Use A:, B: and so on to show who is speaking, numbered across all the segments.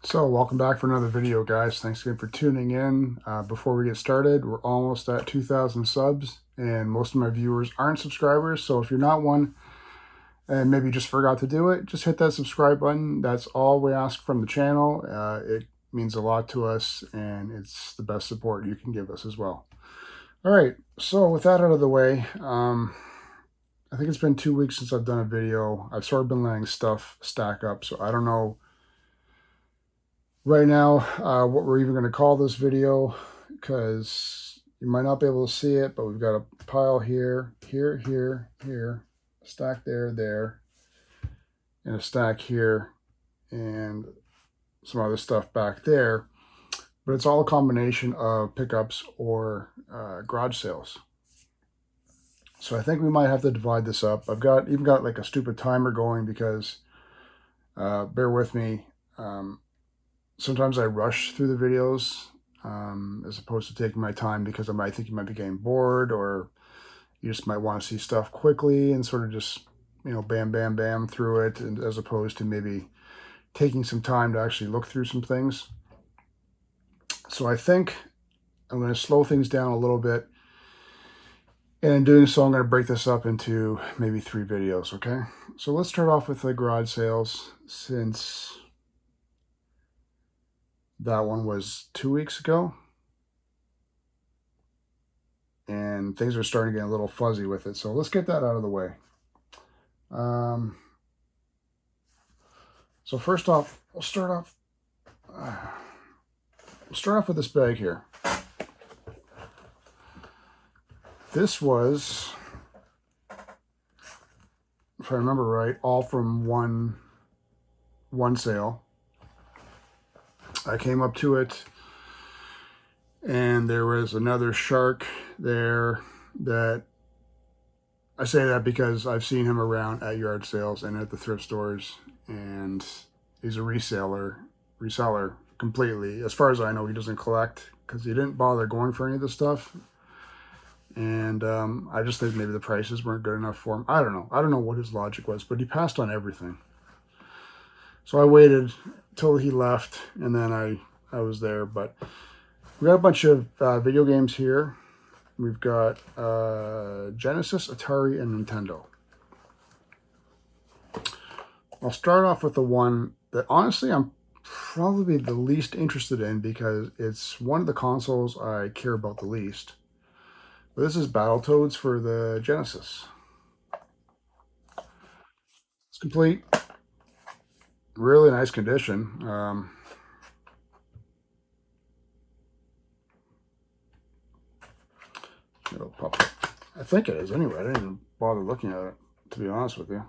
A: So welcome back for another video, guys. Thanks again for tuning in. Before we get started, we're almost at 2,000 subs, and most of my viewers aren't subscribers. So if you're not one and maybe you just forgot to do it, just hit that subscribe button. That's all we ask from the channel. It means a lot to us, and it's the best support you can give us as well. All right, so with that out of the way, I think it's been 2 weeks since I've done a video. I've sort of been letting stuff stack up, so I don't know right now what we're even going to call this video, because you might not be able to see it, but we've got a pile here, here, a stack there, and a stack here, and some other stuff back there. But it's all a combination of pickups or garage sales. So I think we might have to divide this up. I've even got like a stupid timer going because, bear with me, sometimes I rush through the videos as opposed to taking my time, because I might think you might be getting bored, or you just might want to see stuff quickly and sort of just, bam through it, and as opposed to maybe taking some time to actually look through some things. So I think I'm going to slow things down a little bit. And in doing so, I'm going to break this up into maybe 3 videos, okay? So let's start off with the garage sales, since that one was 2 weeks ago. And things are starting to get a little fuzzy with it. So let's get that out of the way. So first off, we'll start off with this bag here. This was, if I remember right, all from one sale. I came up to it, and there was another shark there that, I say that because I've seen him around at yard sales and at the thrift stores, and he's a reseller completely. As far as I know, he doesn't collect, because he didn't bother going for any of the stuff. And I just think maybe the prices weren't good enough for him. I don't know what his logic was, but he passed on everything. So I waited till he left, and then I was there. But we got a bunch of video games here. We've got Genesis, Atari, and Nintendo. I'll start off with the one that honestly I'm probably the least interested in, because it's one of the consoles I care about the least. But this is Battletoads for the Genesis. It's complete. Really nice condition. It'll pop up. I think it is anyway. I didn't even bother looking at it, to be honest with you.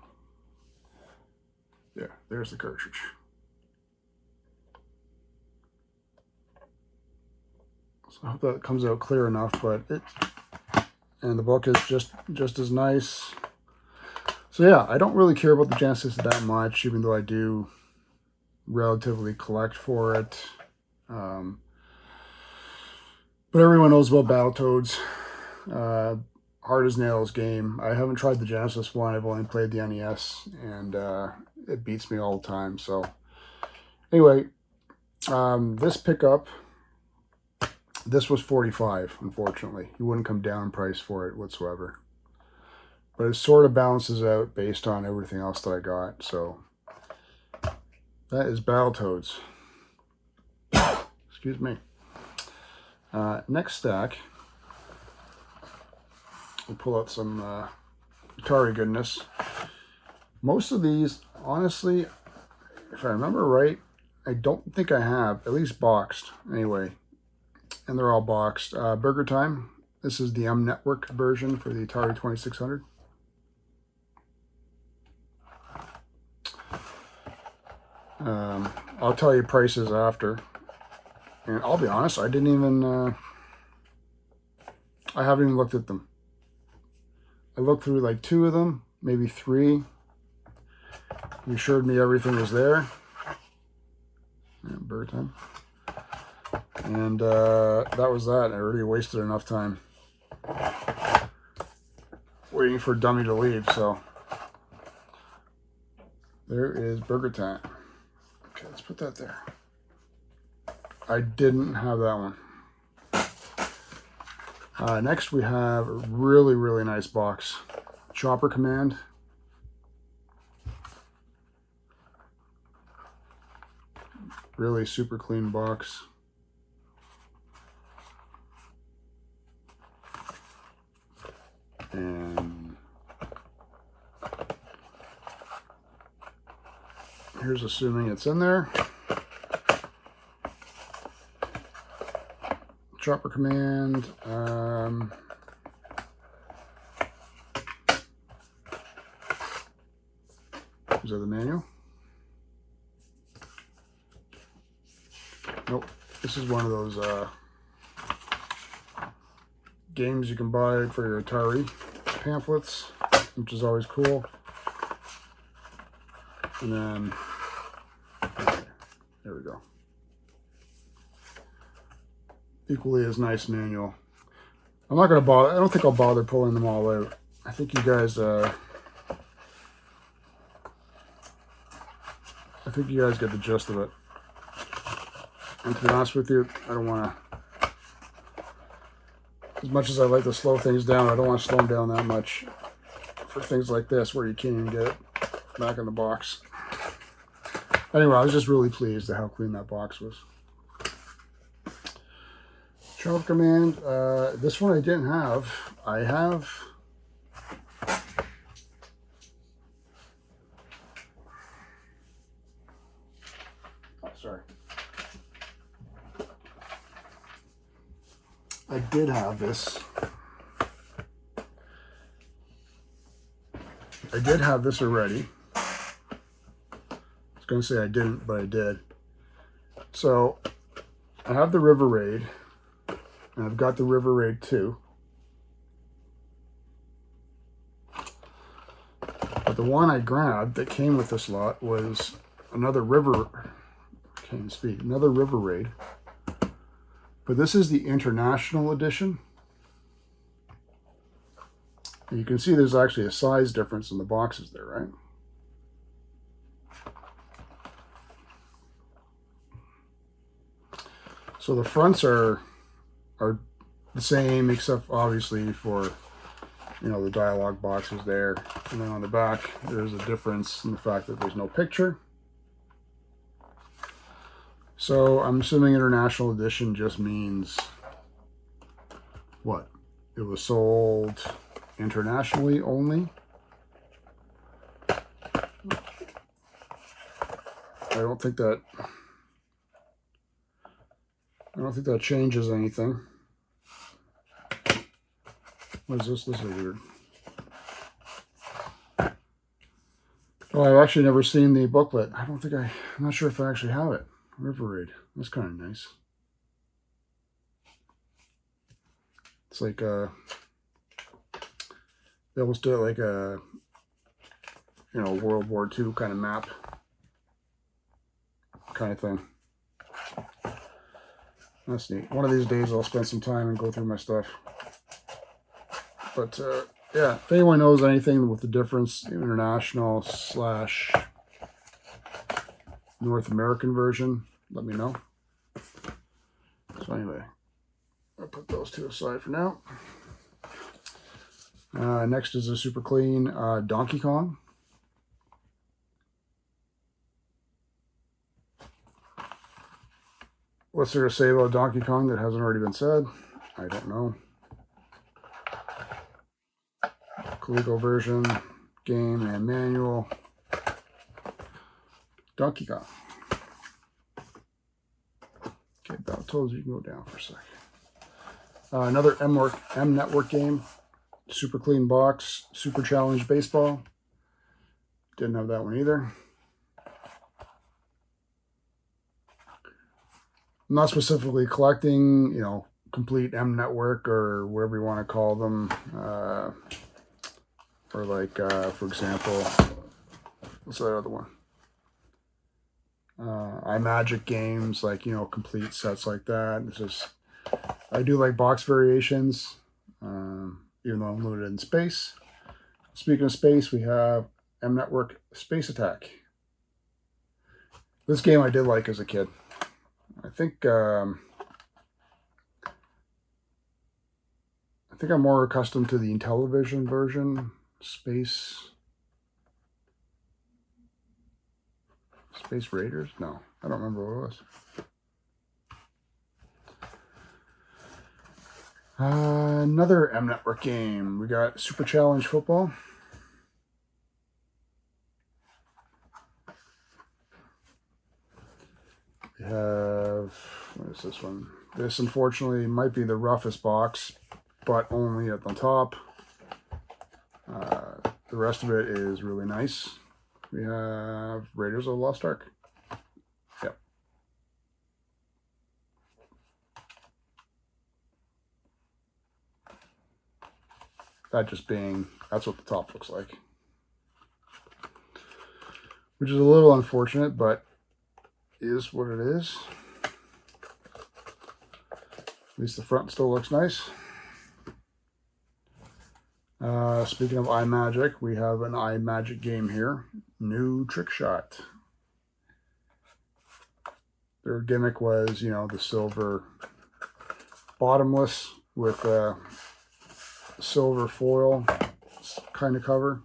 A: Yeah, there's the cartridge. So I hope that comes out clear enough, and the book is just as nice. So yeah, I don't really care about the Genesis that much, even though I do relatively collect for it. But everyone knows about Battletoads. Hard as nails game. I haven't tried the Genesis one. I've only played the NES, and it beats me all the time. So anyway, this pickup, this was $45. Unfortunately, you wouldn't come down in price for it whatsoever. But it sort of balances out based on everything else that I got. So that is Battletoads. Excuse me. Next stack, we'll pull out some Atari goodness. Most of these, honestly, if I remember right, I don't think I have, at least boxed anyway. And they're all boxed. Burger Time. This is the M Network version for the Atari 2600. I'll tell you prices after. And I'll be honest, I haven't even looked at them. I looked through like 2 of them, maybe 3. You assured me everything was there. Yeah, Burger Time. And that was that. I already wasted enough time waiting for Dummy to leave, so there is Burger Time. Okay, let's put that there. I didn't have that one. Next we have a really, really nice box. Chopper Command. Really super clean box. And here's assuming it's in there. Chopper Command. Is that the manual? Nope. This is one of those games you can buy for your Atari pamphlets, which is always cool. And then, there we go. Equally as nice manual. I'm not going to bother, I don't think I'll bother pulling them all out. I think you guys, get the gist of it. And to be honest with you, I don't want to, as much as I like to slow things down, I don't want to slow them down that much for things like this where you can't even get it back in the box. Anyway, I was just really pleased at how clean that box was. Chopper Command, this one I didn't have. I have I did have this. I did have this already. I was going to say I didn't, but I did. So I have the River Raid, and I've got the River Raid 2. But the one I grabbed that came with this lot was another River Raid. But this is the International Edition. And you can see there's actually a size difference in the boxes there, right? So the fronts are the same, except obviously for, you know, the dialogue boxes there. And then on the back, there's a difference in the fact that there's no picture. So I'm assuming International Edition just means what? It was sold internationally only. I don't think that changes anything. What is this? This is weird. Oh, I've actually never seen the booklet. I'm not sure if I actually have it. River Raid. That's kind of nice. It's like they almost do it like a, you know, World War II kind of map kind of thing. That's neat. One of these days I'll spend some time and go through my stuff. But yeah, if anyone knows anything with the difference, international / North American version, let me know. So anyway, I'll put those two aside for now. Next is a super clean Donkey Kong. What's there to say about Donkey Kong that hasn't already been said? I don't know. Coleco version, game and manual. Donkey Kong. Okay, about told you can go down for a sec. Another M Network game. Super clean box. Super Challenge Baseball. Didn't have that one either. I'm not specifically collecting, you know, complete M Network or whatever you want to call them. Or like, for example, what's that other one? iMagic games, like, you know, complete sets like that. It's just, I do like box variations, even though I'm limited in space. Speaking of space, we have M Network Space Attack. This game I did like as a kid. I think I'm more accustomed to the Intellivision version. Space Raiders? No, I don't remember what it was. Another M Network game. We got Super Challenge Football. We have, what is this one? This, unfortunately, might be the roughest box, but only at the top. The rest of it is really nice. We have Raiders of the Lost Ark. Yep. That's what the top looks like. Which is a little unfortunate, but is what it is. At least the front still looks nice. Speaking of iMagic, we have an iMagic game here. New Trick Shot. Their gimmick was, the silver bottomless with a silver foil kind of cover.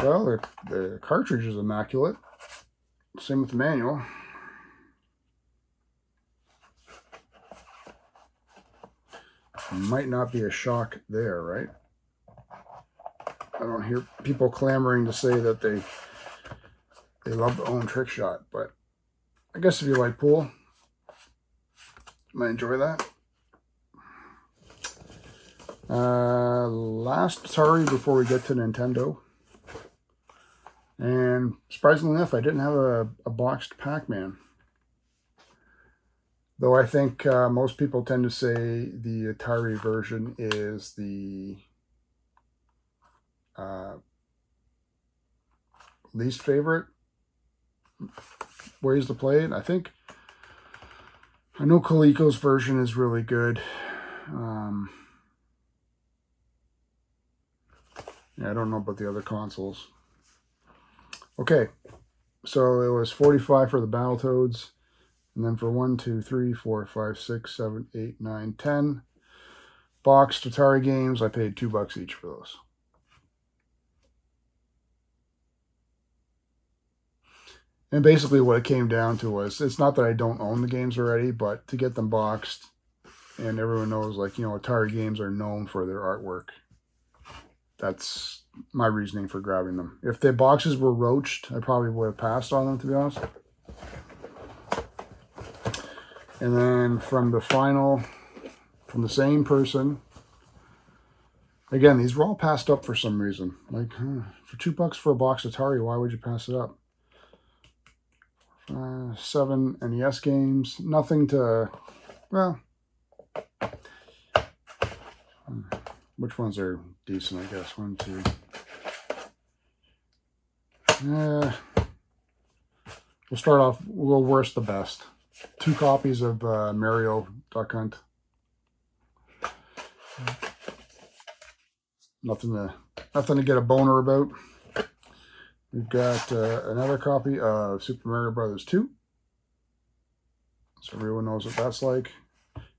A: Well, the cartridge is immaculate. Same with the manual. Might not be a shock there, right? I don't hear people clamoring to say that they love to own Trick Shot, but I guess if you like pool, you might enjoy that. Last Atari before we get to Nintendo. And surprisingly enough, I didn't have a boxed Pac-Man. Though I think most people tend to say the Atari version is the least favorite ways to play it. I know Coleco's version is really good. Yeah, I don't know about the other consoles. Okay, so it was $45 for the Battletoads. And then for 1, 2, 3, 4, 5, 6, 7, 8, 9, 10 boxed Atari games, I paid $2 each for those. And basically what it came down to was, it's not that I don't own the games already, but to get them boxed, and everyone knows, Atari games are known for their artwork. That's my reasoning for grabbing them. If the boxes were roached, I probably would have passed on them, to be honest. And then from the same person, again, these were all passed up for some reason. For $2 for a box Atari, why would you pass it up? 7 NES games, nothing to, which ones are decent, I guess? 1, 2. We'll start off, we'll go worst to best. 2 copies of Mario Duck Hunt. Nothing to get a boner about. We've got another copy of Super Mario Brothers 2. So everyone knows what that's like.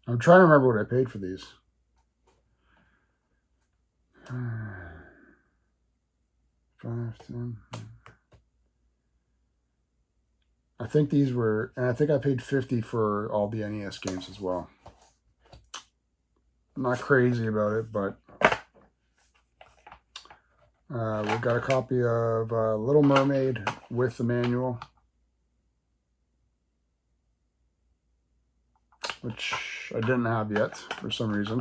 A: I'm trying to remember what I paid for these. 5, 10. I think these were, and I think I paid $50 for all the NES games as well. I'm not crazy about it, but we've got a copy of Little Mermaid with the manual, which I didn't have yet for some reason.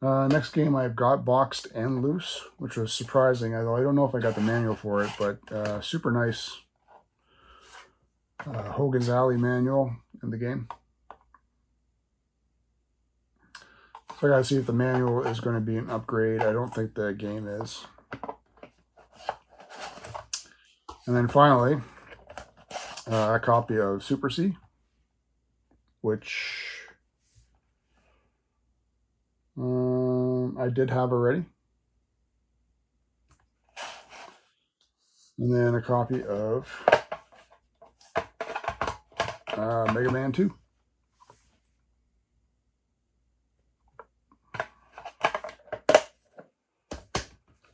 A: Next game I've got boxed and loose, which was surprising, although I don't know if I got the manual for it, but super nice Hogan's Alley manual in the game. So I gotta see if the manual is going to be an upgrade. I don't think the game is. And then finally, a copy of Super C, which I did have already. And then a copy of Mega Man 2.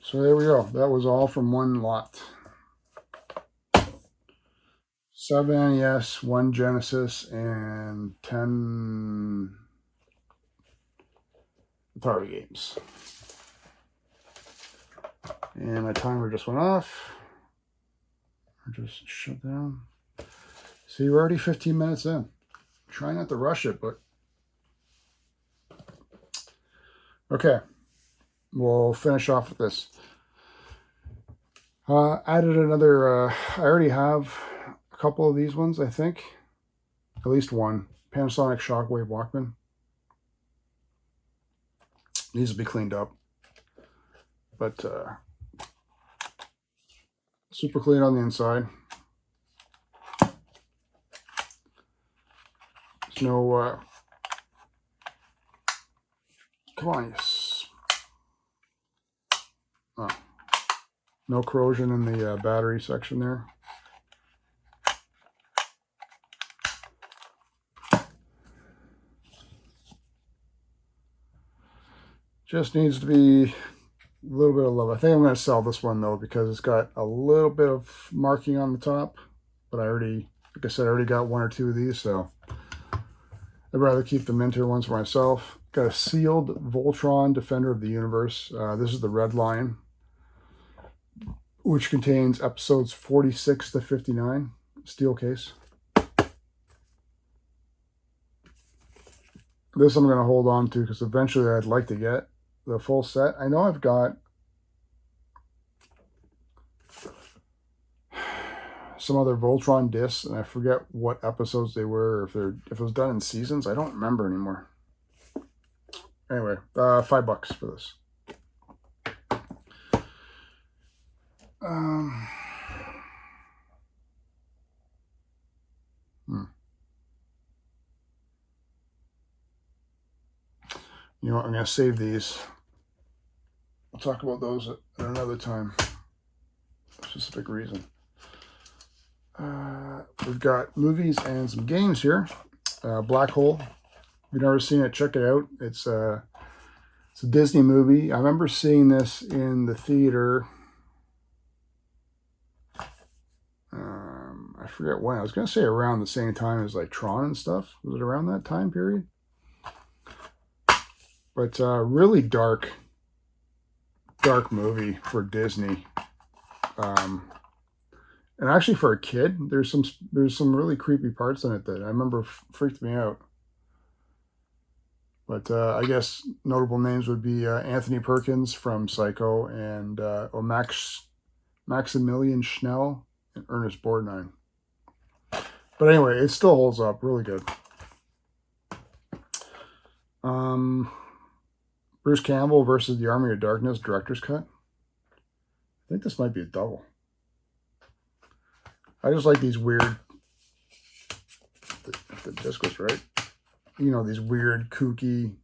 A: So there we go. That was all from one lot. 7 NES, 1 Genesis, and 10 Atari games. And my timer just went off. I just shut down. See, we're already 15 minutes in. Try not to rush it, but okay. We'll finish off with this. Added another, I already have a couple of these ones, I think. At least one. Panasonic Shockwave Walkman. Needs to be cleaned up. But super clean on the inside. There's no, come on, yes. Oh. No corrosion in the battery section there. Just needs to be a little bit of love. I think I'm going to sell this one though because it's got a little bit of marking on the top. But I already, like I said, I already got 1 or 2 of these, so I'd rather keep the minter ones for myself. Got a sealed Voltron Defender of the Universe. This is the red line, which contains episodes 46 to 59. Steel case. This I'm going to hold on to because eventually I'd like to get the full set. I know I've got some other Voltron discs, and I forget what episodes they were, if it was done in seasons. I don't remember anymore. Anyway, $5 for this. You know what? I'm going to save these. We'll talk about those at another time. Specific reason. We've got movies and some games here. Black Hole. If you've never seen it, check it out. It's a Disney movie. I remember seeing this in the theater. I forget when. I was going to say around the same time as like Tron and stuff. Was it around that time period? But really dark movie for Disney. And actually for a kid, there's some really creepy parts in it that I remember freaked me out. But I guess notable names would be Anthony Perkins from Psycho and Maximilian Schnell and Ernest Borgnine. But anyway, it still holds up really good. Bruce Campbell versus the Army of Darkness Director's Cut. I think this might be a double. I just like these weird, if the disc was right, you know, these weird kooky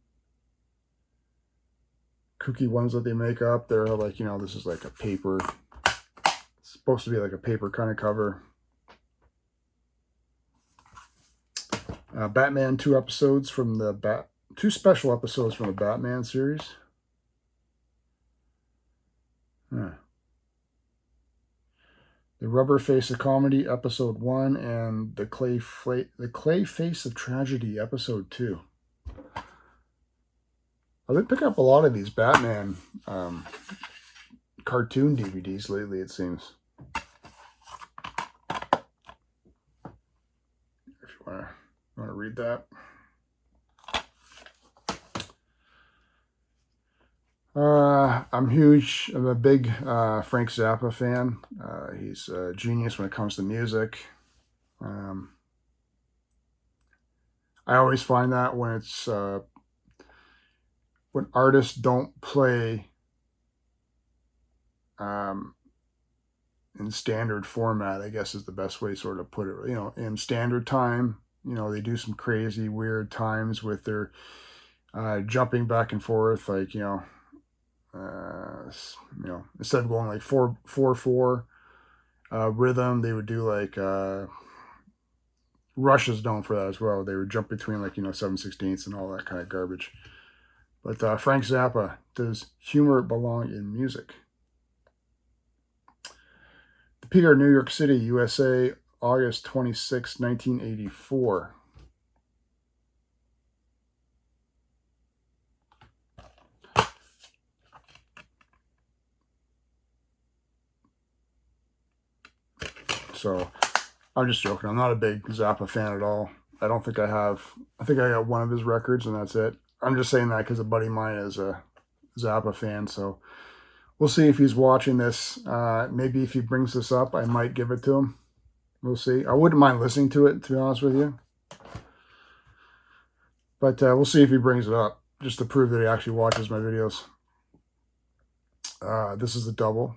A: ones that they make up. They're like, you know, this is like a paper, it's supposed to be like a paper kind of cover. Batman 2 episodes from the two special episodes from the Batman series. The Rubber Face of Comedy episode 1 and the Clay Face of Tragedy episode 2. I've been picking up a lot of these Batman cartoon DVDs lately, it seems. If you want to read that. I'm a big Frank Zappa fan. He's a genius when it comes to music. I always find that when it's when artists don't play in standard format, I guess is the best way sort of put it. You know, in standard time, you know, they do some crazy weird times with their jumping back and forth, like, you know, instead of going like 4/4 rhythm, they would do like Russia's known for that as well. They would jump between, like, 7/16 and all that kind of garbage. But Frank Zappa, does humor belong in music? The Pier, New York City, USA, August 26, 1984. So I'm just joking. I'm not a big Zappa fan at all. I don't think I have. I think I got one of his records and that's it. I'm just saying that because a buddy of mine is a Zappa fan. So we'll see if he's watching this. Maybe if he brings this up, I might give it to him. We'll see. I wouldn't mind listening to it, to be honest with you. But we'll see if he brings it up, just to prove that he actually watches my videos. This is a double,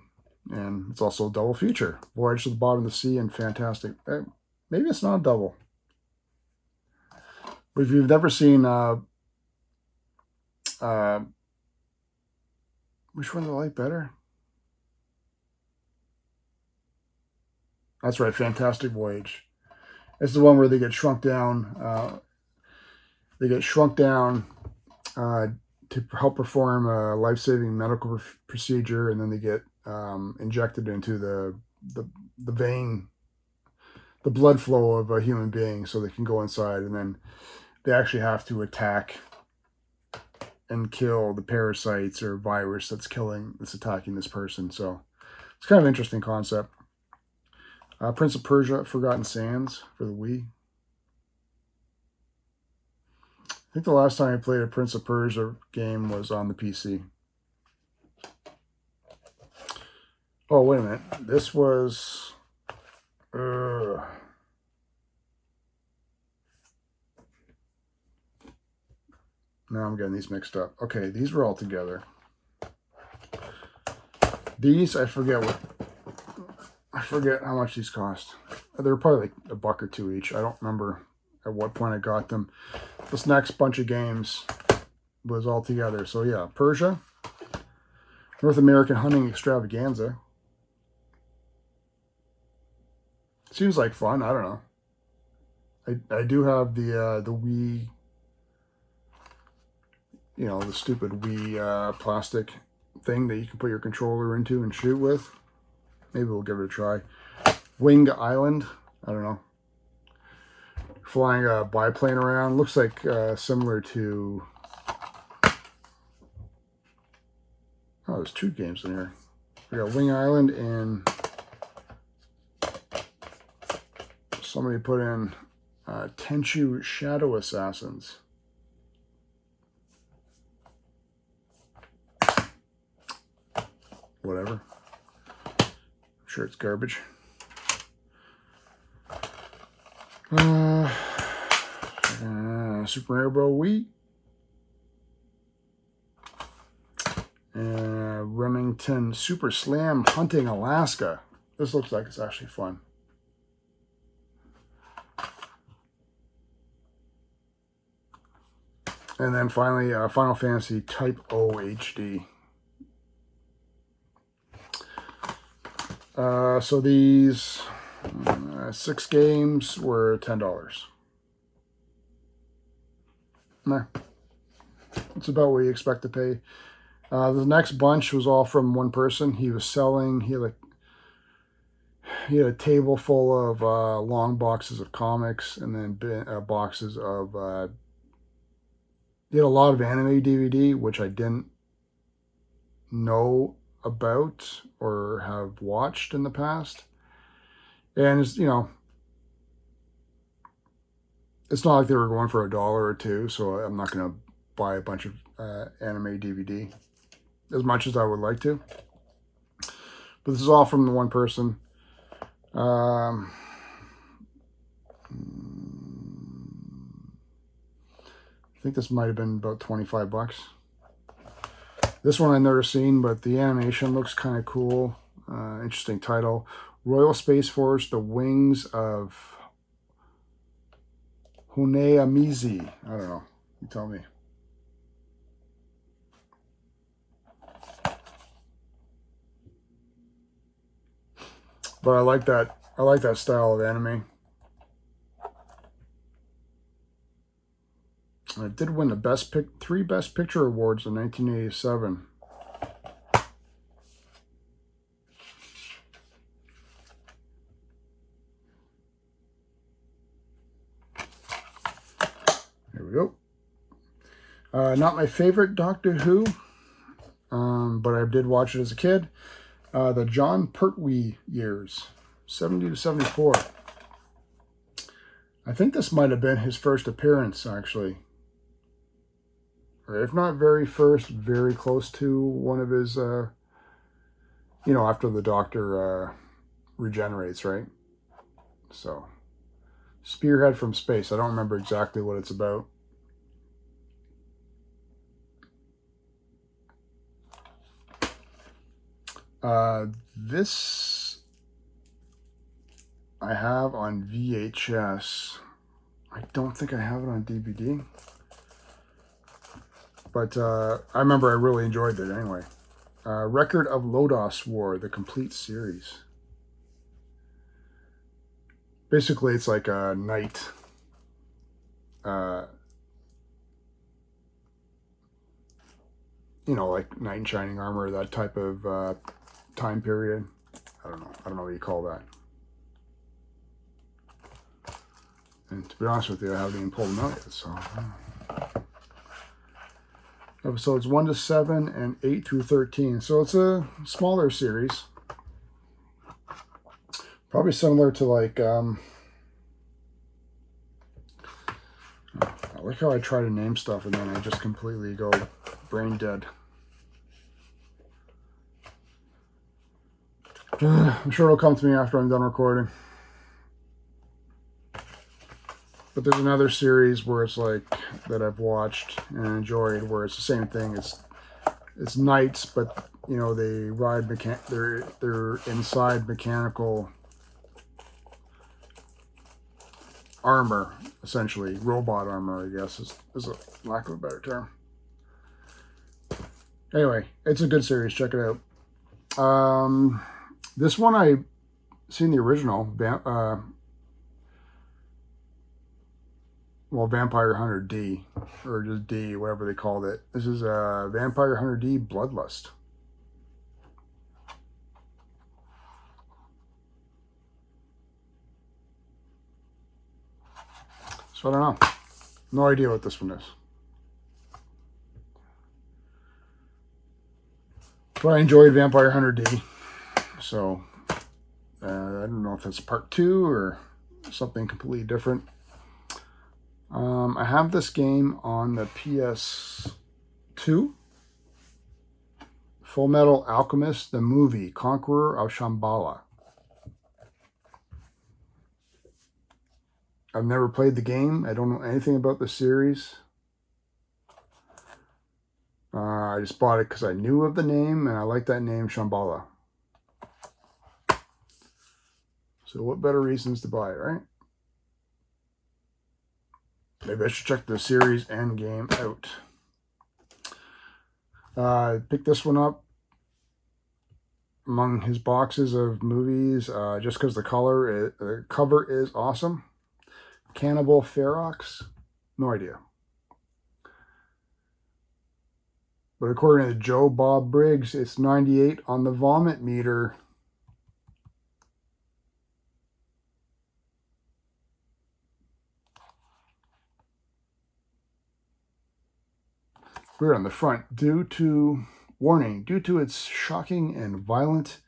A: and it's also a double feature. Voyage to the Bottom of the Sea and Fantastic. Maybe it's not a double. But if you've never seen... which one do I like better? That's right, Fantastic Voyage. It's the one where they get shrunk down. To help perform a life-saving medical procedure, and then they get injected into the vein, the blood flow of a human being, so they can go inside, and then they actually have to attack and kill the parasites or virus that's attacking this person. So it's kind of an interesting concept. Prince of Persia, Forgotten Sands for the Wii. I think the last time I played a Prince of Persia game was on the PC. Oh, wait a minute. This was... Now I'm getting these mixed up. Okay, these were all together. These, I forget how much these cost. They were probably like $1 or $2 each. I don't remember at what point I got them. This next bunch of games was all together. So yeah, Persia, North American Hunting Extravaganza. Seems like fun. I don't know. I do have the Wii, the stupid Wii plastic thing that you can put your controller into and shoot with. Maybe we'll give it a try. Wing Island. I don't know. Flying a biplane around. Looks like similar to... Oh, there's 2 games in here. We got Wing Island and... Somebody put in Tenchu Shadow Assassins. Whatever. I'm sure it's garbage. Super Mario Bros. Wii. Remington Super Slam Hunting Alaska. This looks like it's actually fun. And then finally, Final Fantasy Type O HD. So these 6 games were $10. Nah, that's about what you expect to pay. The next bunch was all from one person. He was selling. He had a table full of long boxes of comics, and then boxes of. He had a lot of anime DVD, which I didn't know about or have watched in the past. And it's, it's not like they were going for $1 or $2, so I'm not going to buy a bunch of anime DVD as much as I would like to. But this is all from the one person. I think this might have been about 25 bucks. This one I've never seen, but the animation looks kind of cool. Interesting title. Royal Space Force, The Wings of Honeamizi. I don't know. You tell me. But I like that style of anime. It did win the three Best Picture awards in 1987. Here we go. Not my favorite Doctor Who, but I did watch it as a kid. The John Pertwee years, 70 to 74. I think this might have been his first appearance, actually. Or if not very first, very close to one of his, after the Doctor regenerates, right? So, Spearhead from Space. I don't remember exactly what it's about. This I have on VHS. I don't think I have it on DVD. But I remember I really enjoyed it anyway. Record of Lodos War, the complete series. Basically, it's like a knight. Like knight in shining armor, that type of time period. I don't know what you call that. And to be honest with you, I haven't even pulled them out yet, so. Episodes 1 to 7 and 8 through 13. So it's a smaller series. Probably similar to like, I like how I try to name stuff and then I just completely go brain dead. I'm sure it'll come to me after I'm done recording. But there's another series where it's like, that I've watched and enjoyed, where it's the same thing. It's knights, but they ride they're inside mechanical armor, essentially robot armor, I guess is a lack of a better term. Anyway, it's a good series. Check it out. This one I seen the original. Vampire Hunter D, or just D, whatever they called it. This is Vampire Hunter D Bloodlust. So I don't know. No idea what this one is. But I enjoyed Vampire Hunter D. So I don't know if it's part 2 or something completely different. I have this game on the PS2. Full Metal Alchemist, the movie, Conqueror of Shambhala. I've never played the game. I don't know anything about the series. I just bought it because I knew of the name, and I like that name, Shambhala. So what better reasons to buy it, right? Maybe I should check the series and game out. Picked this one up among his boxes of movies just because the cover is awesome. Cannibal Ferox? No idea. But according to Joe Bob Briggs, it's 98 on the vomit meter. We're on the front. Due to its shocking and violent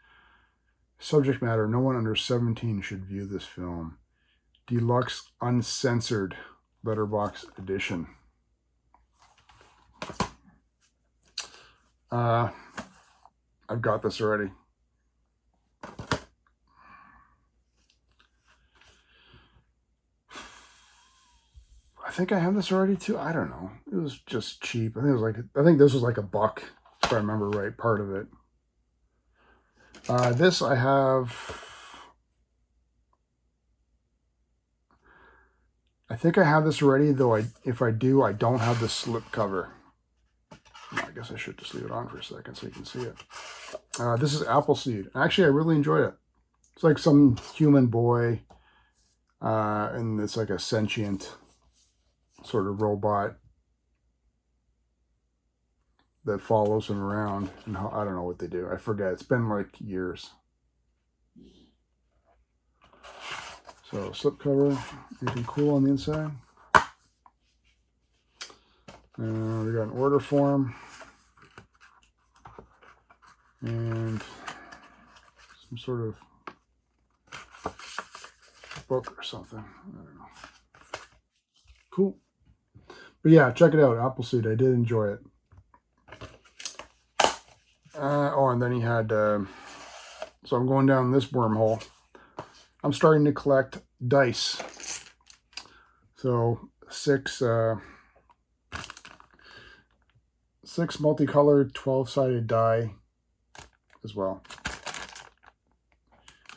A: subject matter, no one under 17 should view this film. Deluxe uncensored letterbox edition. I've got this already. I think I have this already too. I don't know. It was just cheap. I think this was like $1, if I remember right, part of it. This I have. I think I have this already, though if I do, I don't have the slip cover. I guess I should just leave it on for a second so you can see it. This is Appleseed. Actually, I really enjoyed it. It's like some human boy, and it's like a sentient sort of robot that follows him around. And I don't know what they do. I forget. It's been like years. So slipcover, anything cool on the inside. We got an order form and some sort of book or something. I don't know. Cool. But yeah, check it out. Appleseed. I did enjoy it. Oh, and then he had... so I'm going down this wormhole. I'm starting to collect dice. So six multicolored 12-sided die as well.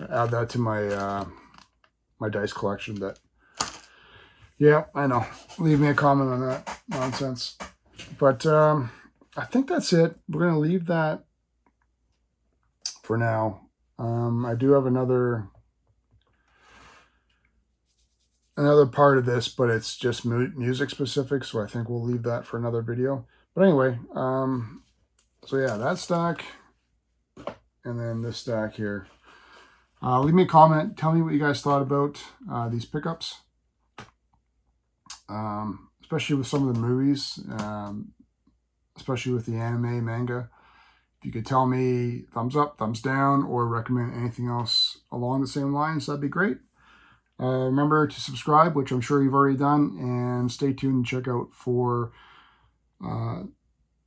A: Add that to my my dice collection. But yeah, I know. Leave me a comment on that nonsense. But I think that's it. We're gonna leave that for now. I do have another part of this, but it's just music specific, so I think we'll leave that for another video. But anyway, so yeah, that stack, and then this stack here. Leave me a comment. Tell me what you guys thought about these pickups, especially with some of the movies, especially with the anime, manga. If you could tell me thumbs up, thumbs down, or recommend anything else along the same lines, that'd be great. Remember to subscribe, which I'm sure you've already done, and stay tuned and check out for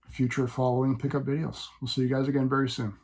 A: future following pickup videos. We'll see you guys again very soon.